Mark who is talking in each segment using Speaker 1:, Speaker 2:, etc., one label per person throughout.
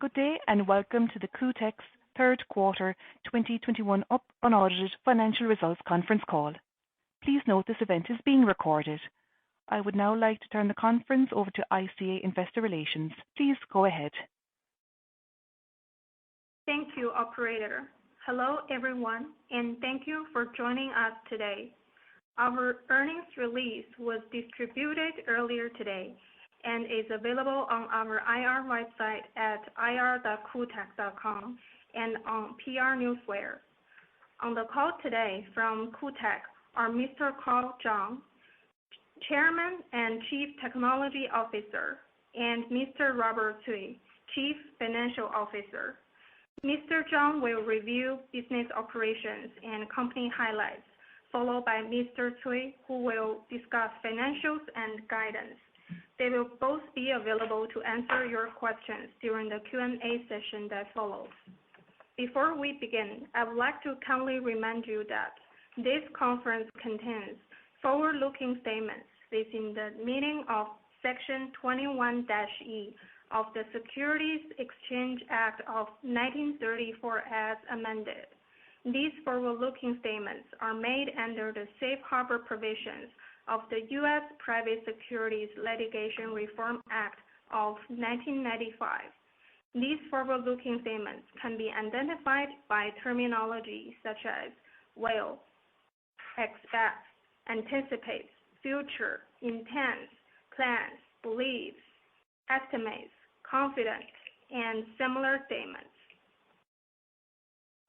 Speaker 1: Good day, and welcome to the CooTek's third quarter 2021 unaudited financial results conference call. Please note this event is being recorded. I would now like to turn the conference over to ICA Investor Relations. Please go ahead.
Speaker 2: Thank you, operator. Hello, everyone, and thank you for joining us today. Our earnings release was distributed earlier today and is available on our IR website at ir.cootek.com and on PR Newswire. On the call today from CooTek are Mr. Carl Zhang, Chairman and Chief Technology Officer, and Mr. Robert Cui, Chief Financial Officer. Mr. Zhang will review business operations and company highlights, followed by Mr. Cui, who will discuss financials and guidance. They will both be available to answer your questions during the Q&A session that follows. Before we begin, I would like to kindly remind you that this conference contains forward-looking statements within the meaning of Section 21-E of the Securities Exchange Act of 1934 as amended. These forward-looking statements are made under the safe harbor provisions of the U.S. Private Securities Litigation Reform Act of 1995. These forward-looking statements can be identified by terminology such as will, expect, anticipates, future, intends, plans, believes, estimates, confident, and similar statements.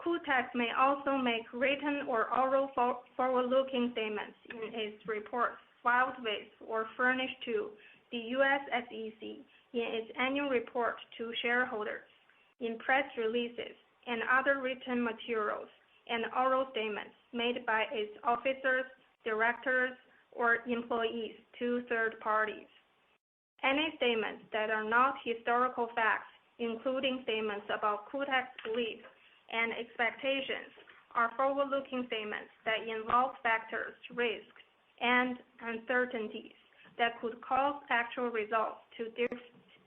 Speaker 2: CooTek may also make written or oral forward-looking statements in its reports filed with or furnished to the U.S. SEC in its annual report to shareholders, in press releases and other written materials, and oral statements made by its officers, directors, or employees to third parties. Any statements that are not historical facts, including statements about CooTek's beliefs and expectations, are forward-looking statements that involve factors, risks, and uncertainties that could cause actual results to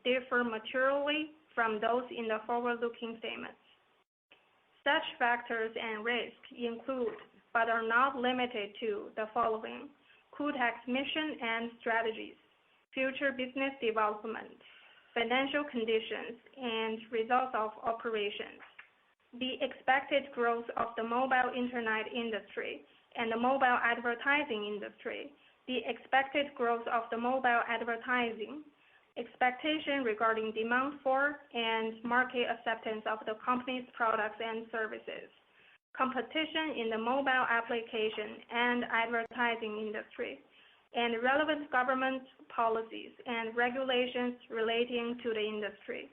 Speaker 2: differ materially from those in the forward-looking statements. Such factors and risks include, but are not limited to, the following: CooTek's mission and strategies, future business development, financial conditions, and results of operations, the expected growth of the mobile internet industry and the mobile advertising industry, the expected growth of the mobile advertising, expectation regarding demand for and market acceptance of the company's products and services, competition in the mobile application and advertising industry, and relevant government policies and regulations relating to the industry.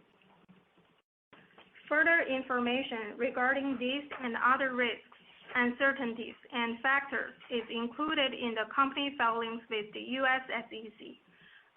Speaker 2: Further information regarding these and other risks, uncertainties, and factors is included in the company filings with the U.S. SEC.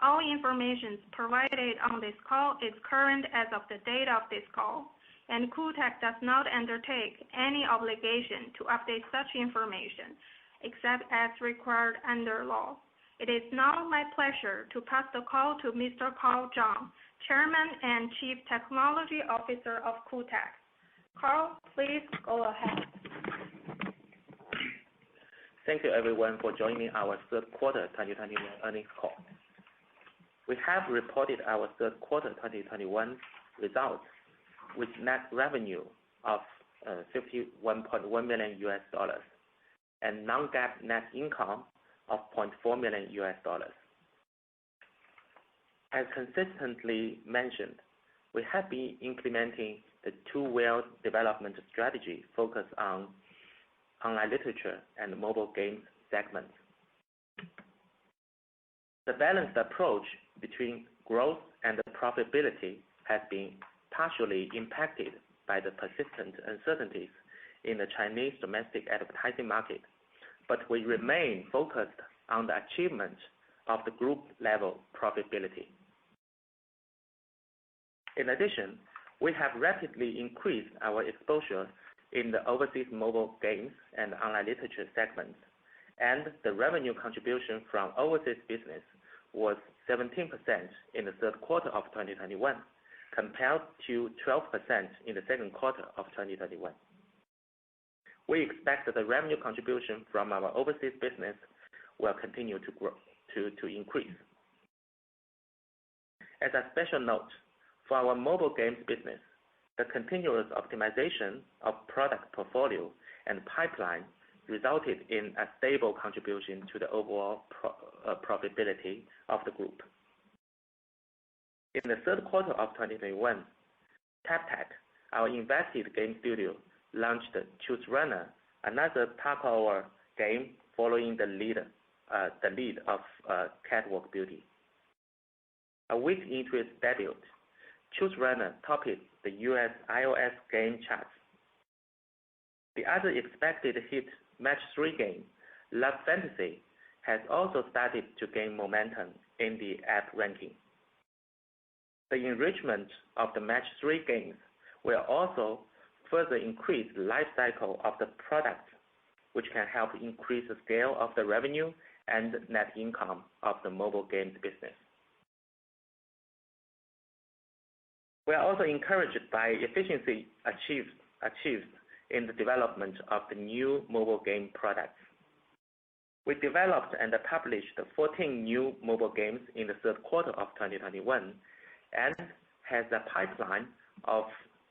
Speaker 2: All information provided on this call is current as of the date of this call, and CooTek does not undertake any obligation to update such information, except as required under law. It is now my pleasure to pass the call to Mr. Carl Zhang, Chairman and Chief Technology Officer of CooTek. Carl, please go ahead.
Speaker 3: Thank you, everyone, for joining our third quarter 2021 earnings call. We have reported our third quarter 2021 results with net revenue of $51.1 million and non-GAAP net income of $0.4 million. As consistently mentioned, we have been implementing the two-wheel development strategy focused on online literature and mobile games segments. The balanced approach between growth and profitability has been partially impacted by the persistent uncertainties in the Chinese domestic advertising market, but we remain focused on the achievement of the group-level profitability. In addition, we have rapidly increased our exposure in the overseas mobile games and online literature segments, and the revenue contribution from overseas business was 17% in the third quarter of 2021, compared to 12% in the second quarter of 2021. We expect that the revenue contribution from our overseas business will continue to grow, to increase. As a special note, for our mobile games business, the continuous optimization of product portfolio and pipeline resulted in a stable contribution to the overall profitability of the group. In the third quarter of 2021, CooTek, our invested game studio, launched Choose Runner, another parkour game following the lead of Catwalk Beauty. A week into its debut, Choose Runner topped the US iOS game charts. The other expected hit Match 3 game, Love Fantasy, has also started to gain momentum in the app ranking. The enrichment of the Match 3 games will also further increase the life cycle of the product, which can help increase the scale of the revenue and net income of the mobile games business. We are also encouraged by efficiency achieved in the development of the new mobile game products. We developed and published 14 new mobile games in the third quarter of 2021 and has a pipeline of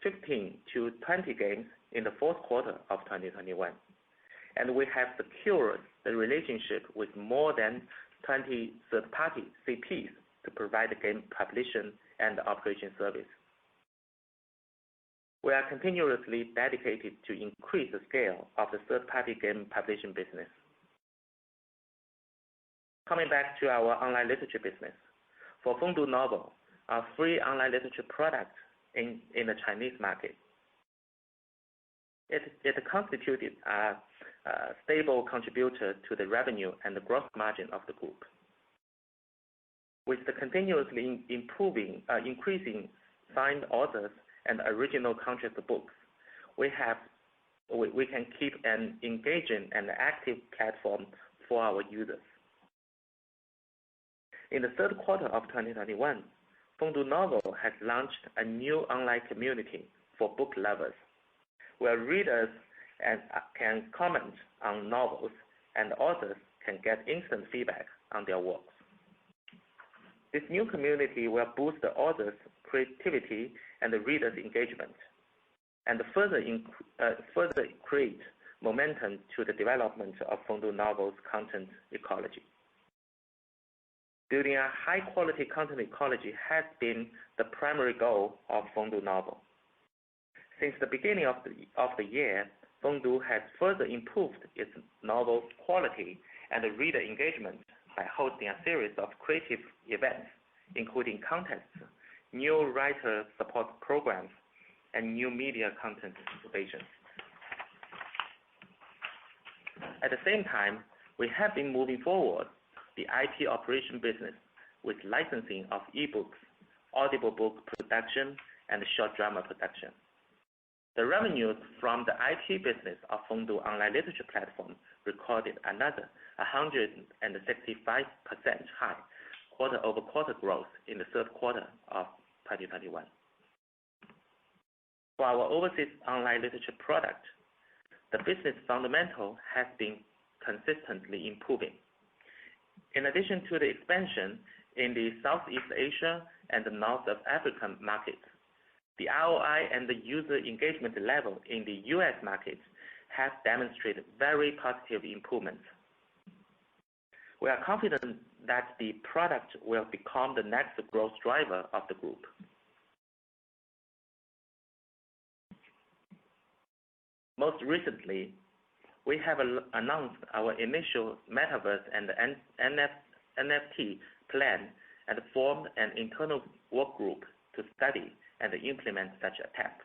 Speaker 3: 15 to 20 games in the fourth quarter of 2021. And we have secured the relationship with more than 20 third-party CPs to provide the game publishing and operation service. We are continuously dedicated to increase the scale of the third-party game publishing business. Coming back to our online literature business, for Fengdu Novel, our free online literature product in the Chinese market, it constituted a stable contributor to the revenue and the gross margin of the group. With the continuously increasing signed authors and original contract books, we can keep an engaging and active platform for our users. In the third quarter of 2021, Fengdu Novel has launched a new online community for book lovers, where readers can comment on novels and authors can get instant feedback on their works. This new community will boost the authors' creativity and the readers' engagement, and further create momentum to the development of Fengdu Novel's content ecology. Building a high-quality content ecology has been the primary goal of Fengdu Novel. Since the beginning of the year, Fengdu has further improved its novel quality and the reader engagement by hosting a series of creative events, including contests, new writer support programs, and new media content incubations. At the same time, we have been moving forward the IP operation business with licensing of ebooks, audible book production, and short drama production. The revenues from the IP business of Fengdu online literature platform recorded another 165% high quarter-over-quarter growth in the third quarter of 2021. For our overseas online literature product, the business fundamental has been consistently improving. In addition to the expansion in the Southeast Asia and the North African markets, the ROI and the user engagement level in the US market have demonstrated very positive improvements. We are confident that the product will become the next growth driver of the group. Most recently, we have announced our initial metaverse and NFT plan and formed an internal work group to study and implement such a tech.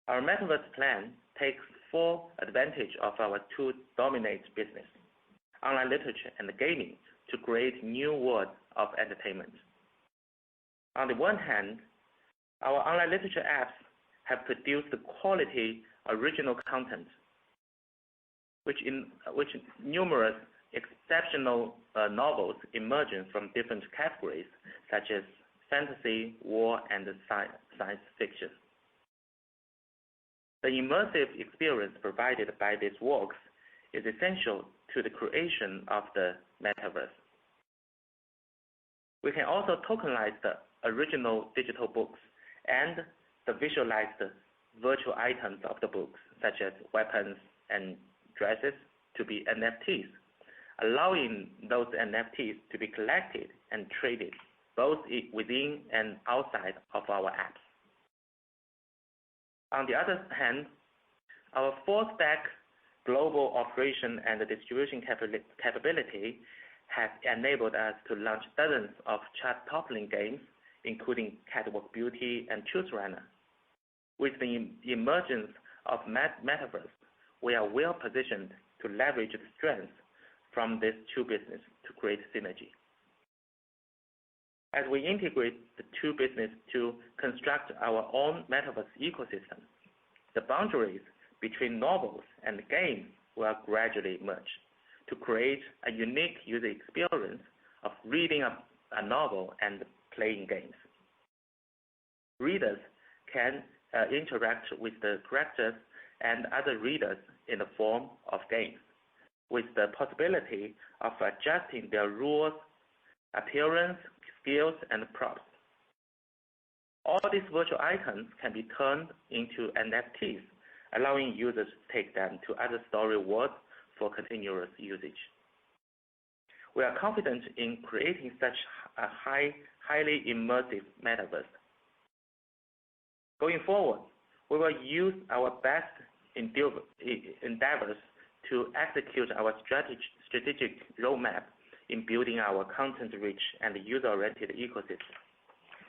Speaker 3: Our metaverse plan takes full advantage of our two dominant business, online literature and gaming, to create new worlds of entertainment. On the one hand, our online literature apps have produced quality original content, which numerous exceptional novels emerging from different categories such as fantasy, war, and science fiction. The immersive experience provided by these works is essential to the creation of the metaverse. We can also tokenize the original digital books and the visualized virtual items of the books, such as weapons and dresses, to be NFTs, allowing those NFTs to be collected and traded both within and outside of our apps. On the other hand, our full stack global operation and distribution capability has enabled us to launch dozens of chart-toppling games, including Catwalk Beauty and Choose Runner. With the emergence of metaverse, we are well positioned to leverage the strengths from these two businesses to create synergy. As we integrate the two businesses to construct our own metaverse ecosystem, the boundaries between novels and games will gradually merge to create a unique user experience of reading a novel and playing games. Readers can interact with the characters and other readers in the form of games, with the possibility of adjusting their rules, appearance, skills, and props. All these virtual items can be turned into NFTs, allowing users to take them to other story worlds for continuous usage. We are confident in creating such a highly immersive metaverse. Going forward, we will use our best endeavors to execute our strategic roadmap in building our content-rich and user-oriented ecosystem.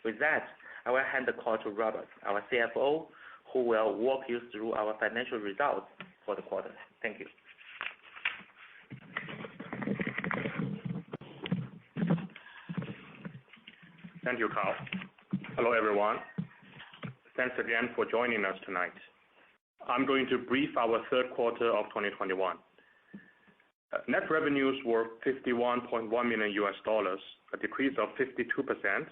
Speaker 3: With that, I will hand the call to Robert, our CFO, who will walk you through our financial results for the quarter. Thank you.
Speaker 4: Thank you, Carl. Hello, everyone. Thanks again for joining us tonight. I'm going to brief our third quarter of 2021. Net revenues were $51.1 million, a decrease of 52%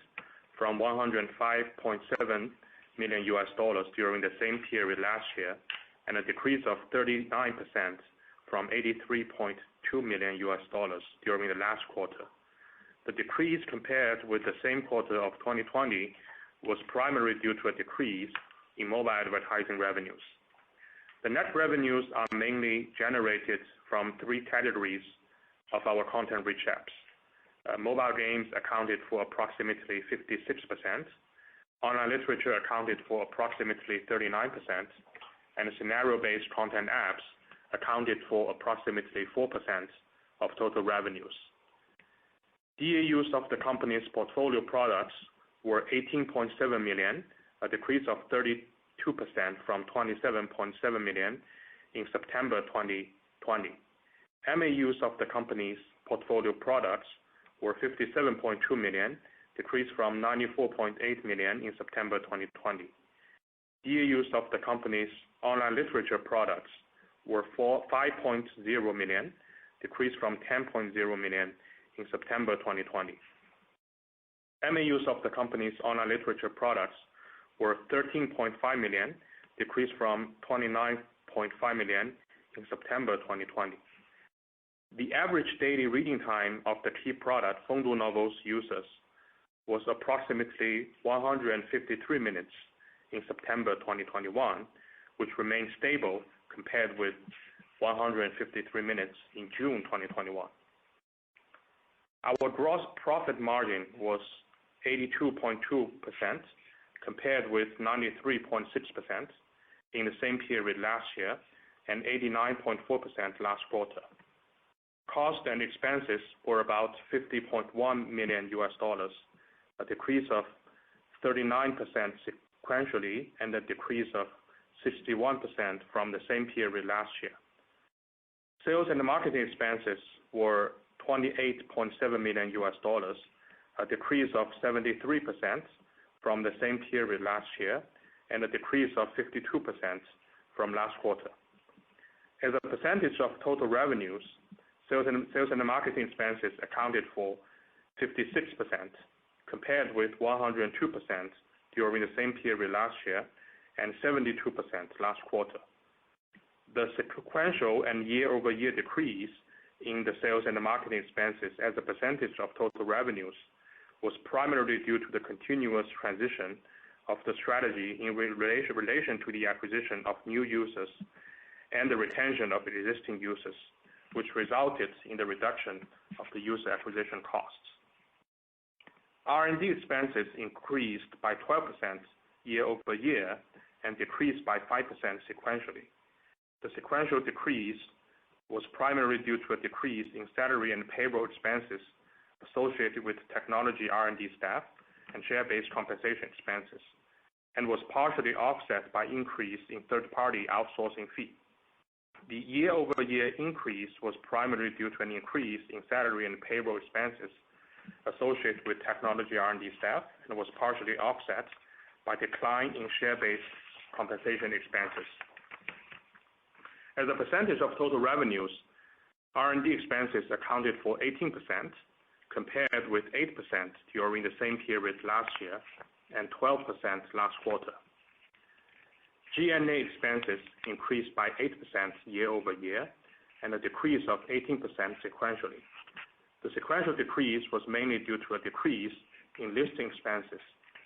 Speaker 4: from $105.7 million during the same period last year, and a decrease of 39% from $83.2 million during the last quarter. The decrease compared with the same quarter of 2020 was primarily due to a decrease in mobile advertising revenues. The net revenues are mainly generated from three categories of our content-rich apps. Mobile games accounted for approximately 56%, online literature accounted for approximately 39%, and scenario-based content apps accounted for approximately 4% of total revenues. DAUs of the company's portfolio products were 18.7 million, a decrease of 32% from 27.7 million in September 2020. MAUs of the company's portfolio products were 57.2 million, decreased from 94.8 million in September 2020. DAUs of the company's online literature products were 5.0 million, decreased from 10.0 million in September 2020. MAUs of the company's online literature products were 13.5 million, decreased from 29.5 million in September 2020. The average daily reading time of the key product, Fengdu Novels users, was approximately 153 minutes in September 2021, which remained stable compared with 153 minutes in June 2021. Our gross profit margin was 82.2% compared with 93.6% in the same period last year and 89.4% last quarter. Costs and expenses were about $50.1 million, a decrease of 39% sequentially and a decrease of 61% from the same period last year. Sales and marketing expenses were $28.7 million, a decrease of 73% from the same period last year and a decrease of 52% from last quarter. As a percentage of total revenues, sales and marketing expenses accounted for 56% compared with 102% during the same period last year and 72% last quarter. The sequential and year-over-year decrease in the sales and the marketing expenses as a percentage of total revenues was primarily due to the continuous transition of the strategy in relation to the acquisition of new users and the retention of existing users, which resulted in the reduction of the user acquisition costs. R&D expenses increased by 12% year-over-year and decreased by 5% sequentially. The sequential decrease was primarily due to a decrease in salary and payroll expenses associated with technology R&D staff and share-based compensation expenses, and was partially offset by increase in third-party outsourcing fee. The year-over-year increase was primarily due to an increase in salary and payroll expenses associated with technology R&D staff, and was partially offset by decline in share-based compensation expenses. As a percentage of total revenues, R&D expenses accounted for 18%, compared with 8% during the same period last year and 12% last quarter. G&A expenses increased by 8% year-over-year and a decrease of 18% sequentially. The sequential decrease was mainly due to a decrease in listing expenses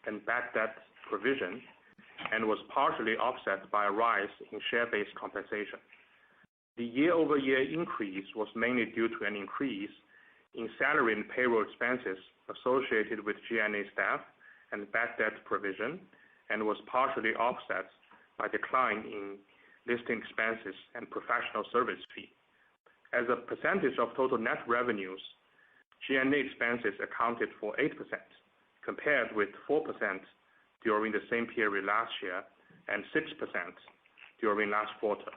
Speaker 4: and bad debt provision, and was partially offset by a rise in share-based compensation. The year-over-year increase was mainly due to an increase in salary and payroll expenses associated with G&A staff and bad debt provision, and was partially offset by decline in listing expenses and professional service fee. As a percentage of total net revenues, G&A expenses accounted for 8%, compared with 4% during the same period last year and 6% during last quarter.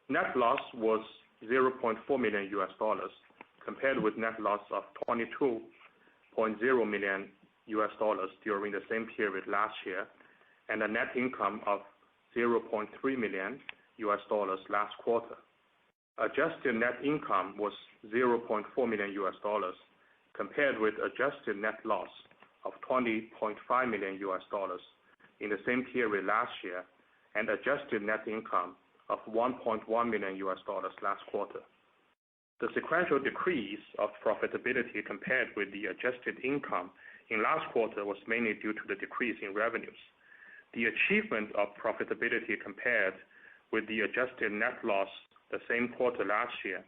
Speaker 4: Net loss was $0.4 million compared with net loss of $22.0 million during the same period last year, and a net income of $0.3 million last quarter. Adjusted net income was $0.4 million compared with adjusted net loss of $20.5 million in the same period last year, and adjusted net income of $1.1 million last quarter. The sequential decrease of profitability compared with the adjusted income in last quarter was mainly due to the decrease in revenues. The achievement of profitability compared with the adjusted net loss the same quarter last year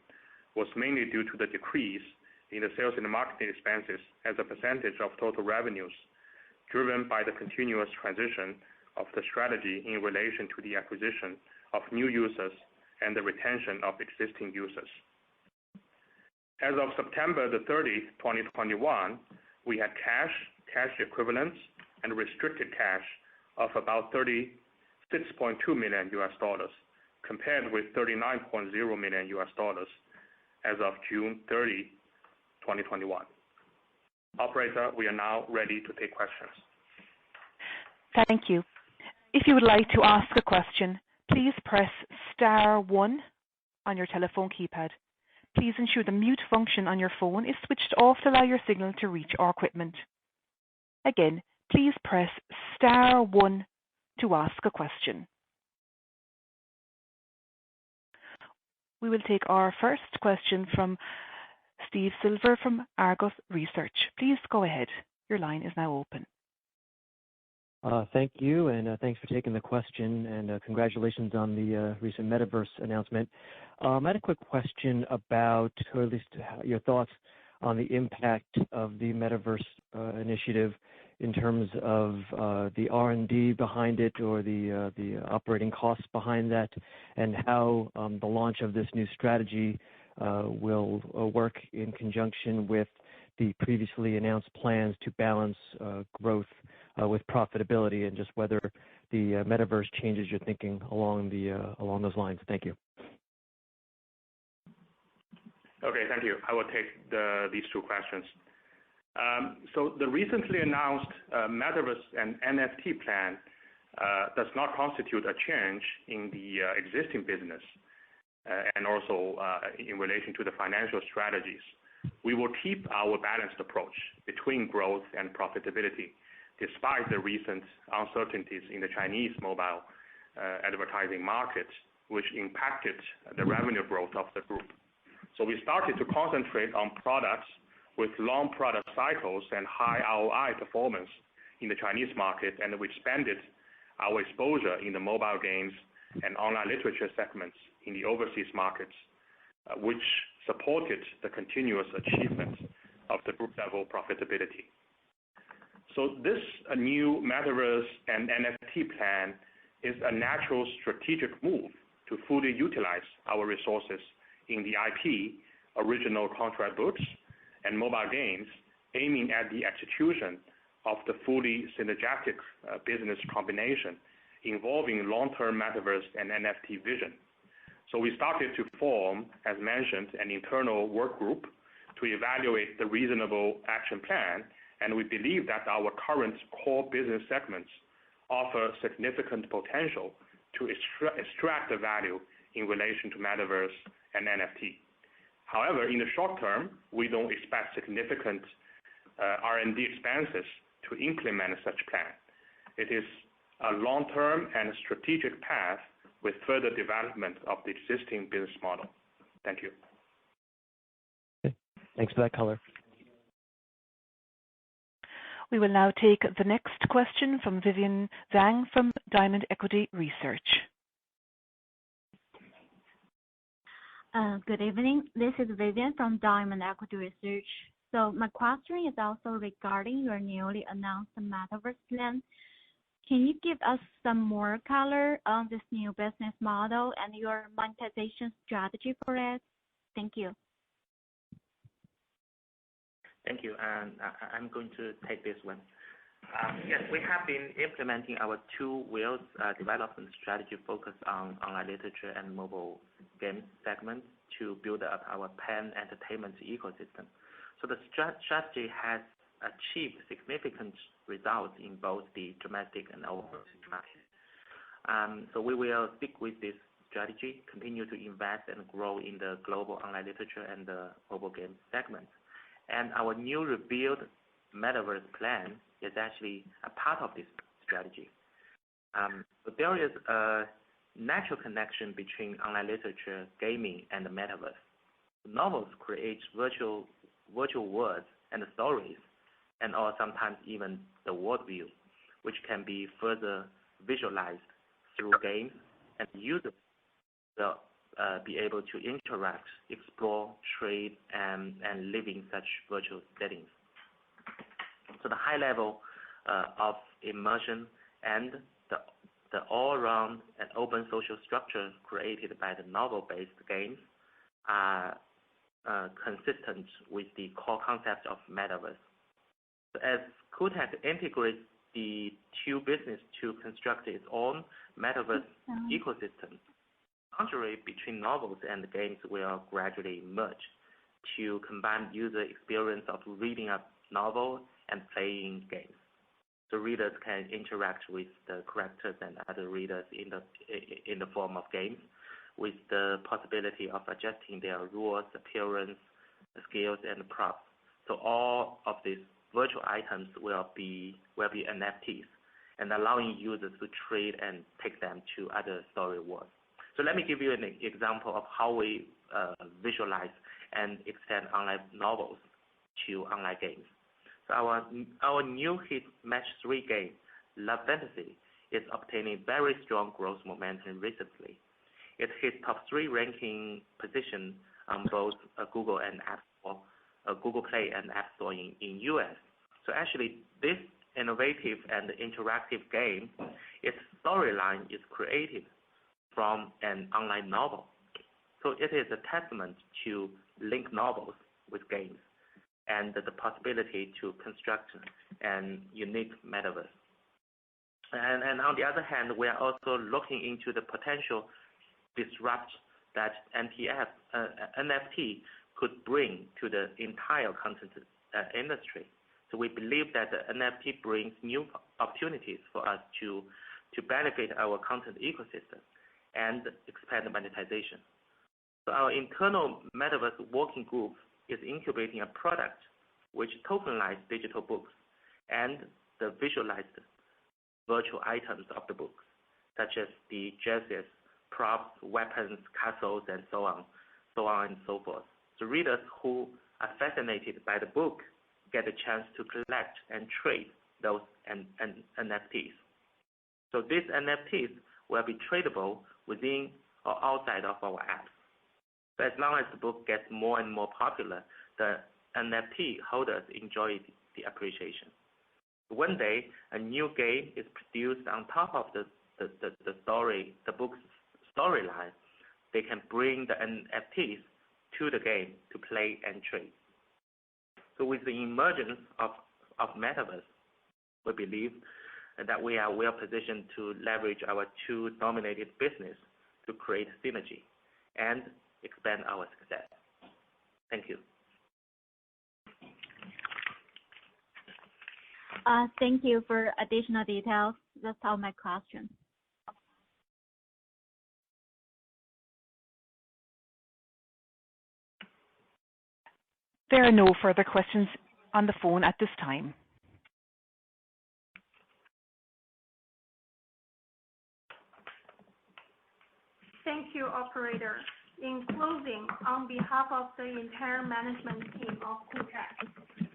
Speaker 4: was mainly due to the decrease in the sales and marketing expenses as a percentage of total revenues, driven by the continuous transition of the strategy in relation to the acquisition of new users and the retention of existing users. As of September 30, 2021, we had cash equivalents, and restricted cash of about $36.2 million, compared with $39.0 million as of June 30, 2021. Operator, we are now ready to take questions.
Speaker 1: Thank you. If you would like to ask a question, please press *1 on your telephone keypad. Please ensure the mute function on your phone is switched off to allow your signal to reach our equipment. Again, please press *1 to ask a question. We will take our first question from Steve Silver from Argus Research. Please go ahead. Your line is now open.
Speaker 5: Thank you, and thanks for taking the question, and congratulations on the recent Metaverse announcement. I had a quick question about, or at least your thoughts on the impact of the Metaverse initiative in terms of the R&D behind it, or the operating costs behind that, and how the launch of this new strategy will work in conjunction with the previously announced plans to balance growth with profitability, and just whether the Metaverse changes your thinking along those lines. Thank you.
Speaker 4: Okay, thank you. I will take these two questions. So the recently announced Metaverse and NFT plan does not constitute a change in the existing business and also in relation to the financial strategies. we will keep our balanced approach between growth and profitability, despite the recent uncertainties in the Chinese mobile advertising market, which impacted the revenue growth of the group. So we started to concentrate on products with long product cycles and high ROI performance in the Chinese market, and we expanded our exposure in the mobile games and online literature segments in the overseas markets, which supported the continuous achievement of the group level profitability. So this new metaverse and NFT plan is a natural strategic move to fully utilize our resources in the IP, original contract books, and mobile games, aiming at the execution of the fully synergetic business combination involving long-term metaverse and NFT vision. So we started to form, as mentioned, an internal work group to evaluate the reasonable action plan, and we believe that our current core business segments offer significant potential to extract the value in relation to metaverse and NFT. However, in the short term, we don't expect significant R&D expenses to implement such plan. It is a long-term and strategic path with further development of the existing business model. Thank you.
Speaker 5: Okay. Thanks for that color.
Speaker 1: We will now take the next question from Vivian Zhang from Diamond Equity Research.
Speaker 6: Good evening. This is Vivian from Diamond Equity Research. So my question is also regarding your newly announced metaverse plan. Can you give us some more color on this new business model and your monetization strategy for it? Thank you.
Speaker 3: Thank you. And I'm going to take this one. Yes, we have been implementing our two wheels development strategy focused on online literature and mobile game segments to build up our pan-entertainment ecosystem. So the strategy has achieved significant results in both the domestic and overseas market. So we will stick with this strategy, continue to invest and grow in the global online literature and the mobile game segments. And our new revealed metaverse plan is actually a part of this strategy. But there is a natural connection between online literature, gaming, and the metaverse. Novels create virtual worlds and stories, or sometimes even the worldview, which can be further visualized through games, and users will be able to interact, explore, trade, and live in such virtual settings. So the high level of immersion and the all-around and open social structure created by the novel-based games are consistent with the core concept of metaverse. So as CooTek integrates the two business to construct its own metaverse ecosystem, the boundary between novels and games will gradually merge to combine user experience of reading a novel and playing games. So readers can interact with the characters and other readers in the form of games, with the possibility of adjusting their rules, appearance, skills, and props. So all of these virtual items will be NFTs, and allowing users to trade and take them to other story worlds. So let me give you an example of how we visualize and extend online novels to online games. So our new hit match 3 game, Love Fantasy, is obtaining very strong growth momentum recently. It hit top 3 ranking position on both Google and App Store, Google Play and App Store in US. So actually, this innovative and interactive game, its storyline is created from an online novel. So it is a testament to link novels with games and the possibility to construct an unique metaverse. And on the other hand, we are also looking into the potential disrupt that NFT could bring to the entire content industry. So we believe that the NFT brings new opportunities for us to benefit our content ecosystem and expand monetization. So our internal metaverse working group is incubating a product which tokenizes digital books and the visualized virtual items of the books, such as the jerseys, props, weapons, castles, and so on and so forth. The readers who are fascinated by the book get a chance to collect and trade those NFTs. So these NFTs will be tradable within or outside of our apps. So as long as the book gets more and more popular, the NFT holders enjoy the appreciation. One day, a new game is produced on top of the book's storyline. They can bring the NFTs to the game to play and trade. So with the emergence of Metaverse, we believe that we are well positioned to leverage our two dominated business to create synergy and expand our success. Thank you.
Speaker 6: Thank you for additional details. That's all my questions.
Speaker 1: There are no further questions on the phone at this time.
Speaker 2: Thank you, operator. In closing, on behalf of the entire management team of CooTek,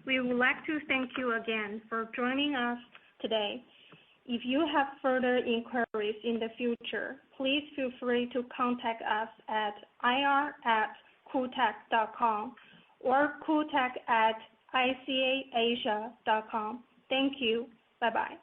Speaker 2: we would like to thank you again for joining us today. If you have further inquiries in the future, please feel free to contact us at ir@cootek.com or cootek@icaasia.com. Thank you. Bye-bye.